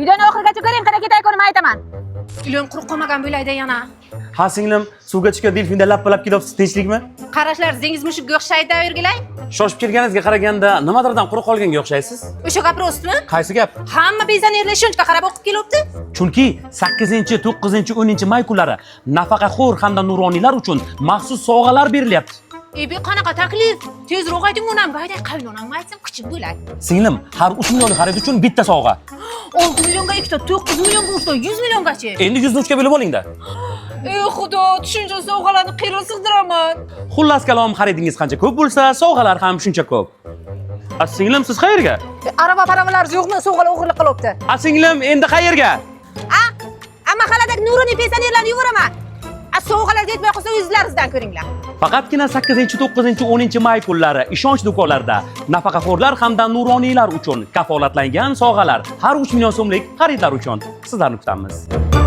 Videoni oxirigacha ko'ring, qara ketay ko'rmay aytaman. Ilon quruq qolmagan bo'laydi yana. Ha singlim, suvga tushgan delfinda lappalab ketyapsiz, tinchlikmi? Qarashlar zingiz mushukka o'xshaydi o'rgilay. Shoshib kelganingizga qaraganda nimadirdan quruq qolganga o'xshaysiz. O'sha gap rostmi? Qaysi gap? Hamma penzionerlar shuncha qarab o'qib kelyapti. Chunki 8, 9, 10 may kunlari nafaqaxo'r hamda nuroniylar uchun maxsus sovg'alar berilyapti. Bu qanaqa taklif? Tezroq ayting onamga, hayday qaynonamga aytsam qichib bo'ladi. Singlim, har 3 million xarid uchun bitta sovg'a. 6 millionga ikkita, 9 millionga uchta, 100 milliongacha. Endi 100 ni 3 ga bo'lib oling-da. Ey xudo, tushuncha sovg'alarni qiyra sig'diraman. Xullas kalom, xaridingiz qancha ko'p bo'lsa, sovg'alar ham shuncha ko'p. Singlim, siz qayerga? Araba-paravalar yo'qmi? Sovg'alar o'g'irlik qilyapti. Singlim, endi qayerga? Amma xaladagi nuroniy penzionerlarni yuvaraman. Sovg'alar yetmay qolsa o'zlaringizdan ko'ringlar. Faqatgina 8, 9, 10 may kunlari ishonch do'konlarida nafaqaxo'rlar hamda nuroniylar uchun kafolatlangan sovg'alar har 3 million so'mlik xaridlar uchun sizlarni kutamiz.